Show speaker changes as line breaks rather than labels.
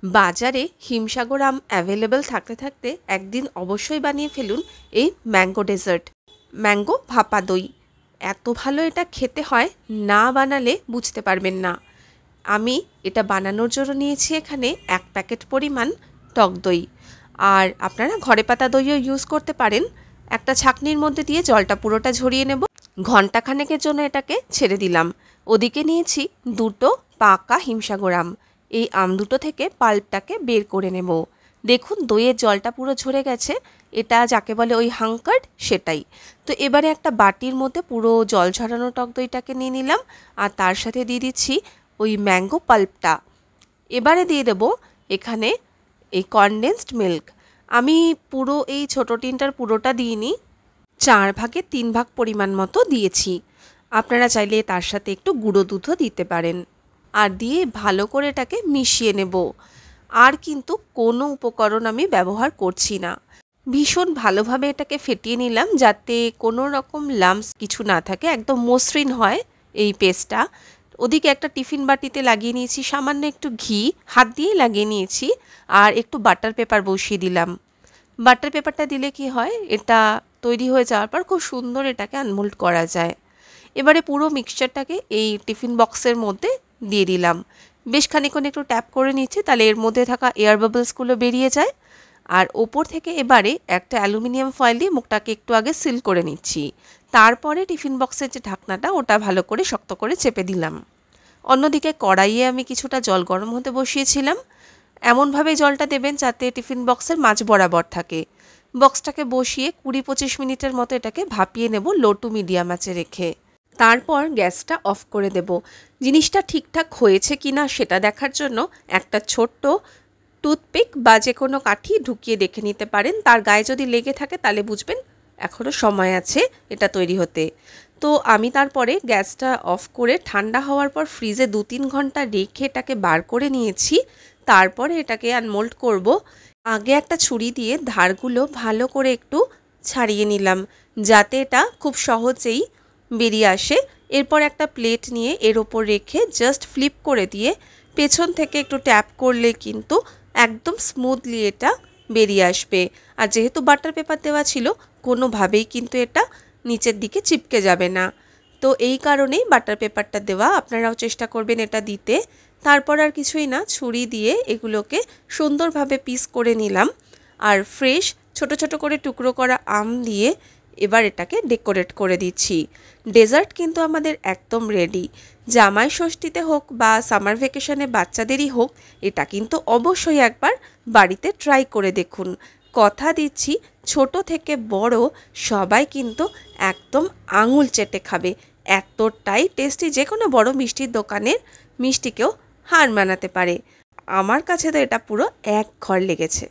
বাজারে হিমসাগর আম অ্যাভেলেবল থাকতে থাকতে একদিন অবশ্যই বানিয়ে ফেলুন এই ম্যাঙ্গো ডেজার্ট, ম্যাঙ্গো ভাপা দই। এত ভালো এটা খেতে হয়, না বানালে বুঝতে পারবেন না। আমি এটা বানানোর জন্য নিয়েছি এখানে 1 প্যাকেট পরিমাণ টক দই, আর আপনারা ঘরে পাতা দইও ইউজ করতে পারেন। একটা ছাঁকনির মধ্যে দিয়ে জলটা পুরোটা ঝরিয়ে নেব। ঘন্টাখানেকের জন্য এটাকে ছেড়ে দিলাম। ওদিকে নিয়েছি 2টো পাকা হিমসাগর আম। এই আম দুটো থেকে পাল্পটাকে বের করে নেব। দেখুন দইয়ের জলটা পুরো ঝরে গেছে, এটা যাকে বলে ওই হাঙ্কার্ড, সেটাই। তো এবারে একটা বাটির মধ্যে পুরো জল ঝরানো টক দইটাকে নিয়ে নিলাম, আর তার সাথে দিয়ে দিচ্ছি ওই ম্যাঙ্গো পাল্পটা। এবারে দিয়ে দেব এখানে এই কনডেন্সড মিল্ক। আমি পুরো এই ছোটো টিনটার পুরোটা দিইনি, 4 ভাগে 3 ভাগ পরিমাণ মতো দিয়েছি। আপনারা চাইলে তার সাথে একটু গুঁড়ো দুধও দিতে পারেন। আর দিয়ে ভালো করে এটাকে মিশিয়ে নেব। আর কিন্তু কোনো উপকরণ আমি ব্যবহার করছি না। ভীষণ ভালোভাবে এটাকে ফেটিয়ে নিলাম যাতে কোনো রকম লাম্পস কিছু না থাকে, একদম মসৃণ হয় এই পেস্টটা। ওদিকে একটা টিফিন বাটিতে লাগিয়ে নিয়েছি সামান্য একটু ঘি, হাত দিয়ে লাগিয়ে নিয়েছি, আর একটু বাটার পেপার বসিয়ে দিলাম। বাটার পেপারটা দিলে কি হয়, এটা তৈরি হয়ে যাওয়ার পর খুব সুন্দর এটাকে আনমোল্ড করা যায়। এবারে পুরো মিক্সচারটাকে এই টিফিন বক্সের মধ্যে দিয়ে দিলাম। বেশ খানিকক্ষণ একটু ট্যাপ করে নিচ্ছি, তাহলে এর মধ্যে থাকা এয়ার বাবলসগুলো বেরিয়ে যায়। আর ওপর থেকে এবারে একটা অ্যালুমিনিয়াম ফয়েল দিয়ে মুখটাকে একটু আগে সিল করে নিচ্ছি। তারপরে টিফিন বক্সের যে ঢাকনাটা, ওটা ভালো করে শক্ত করে চেপে দিলাম। অন্যদিকে কড়াইয়ে আমি কিছুটা জল গরম হতে বসিয়েছিলাম। এমনভাবে জলটা দেবেন যাতে টিফিন বক্সের মাঝ বরাবর থাকে। বক্সটাকে বসিয়ে 20-25 মিনিটের মতো এটাকে ভাপিয়ে নেব লো টু মিডিয়াম আঁচে রেখে। তারপর গ্যাসটা অফ করে দেব। জিনিসটা ঠিকঠাক হয়েছে কিনা সেটা দেখার জন্য একটা ছোট্ট টুথপিক বা যে কোনো কাঠি ঢুকিয়ে দেখে নিতে পারেন। তার গায়ে যদি লেগে থাকে তাহলে বুঝবেন এখনও সময় আছে এটা তৈরি হতে। তো আমি তারপরে গ্যাসটা অফ করে ঠান্ডা হওয়ার পর ফ্রিজে 2-3 ঘন্টা রেখে এটাকে বার করে নিয়েছি। তারপরে এটাকে আনমোল্ড করব। আগে একটা ছুরি দিয়ে ধারগুলো ভালো করে একটু ছাড়িয়ে নিলাম যাতে এটা খুব সহজেই বেরিয়ে আসে। এরপর একটা প্লেট নিয়ে এর ওপর রেখে জাস্ট ফ্লিপ করে দিয়ে পেছন থেকে একটু ট্যাপ করলে কিন্তু একদম স্মুথলি এটা বেরিয়ে আসবে। আর যেহেতু বাটার পেপার দেওয়া ছিল, কোনোভাবেই কিন্তু এটা নিচের দিকে চিপকে যাবে না। তো এই কারণেই বাটার পেপারটা দেওয়া, আপনারাও চেষ্টা করবেন এটা দিতে। তারপর আর কিছুই না, ছুরি দিয়ে এগুলোকে সুন্দরভাবে পিস করে নিলাম। আর ফ্রেশ ছোট ছোট করে টুকরো করা আম দিয়ে এবার এটাকে ডেকোরেট করে দিচ্ছি। ডেজার্ট কিন্তু আমাদের একদম রেডি। জামাই ষষ্ঠীতে হোক বা সামার ভ্যাকেশনে বাচ্চাদেরই হোক, এটা কিন্তু অবশ্যই একবার বাড়িতে ট্রাই করে দেখুন। কথা দিচ্ছি ছোট থেকে বড় সবাই কিন্তু একদম আঙুল চেটে খাবে। এতটাই টেস্টি, যে কোনো বড় মিষ্টির দোকানের মিষ্টিকেও হার মানাতে পারে। আমার কাছে তো এটা পুরো এক ঘর লেগেছে।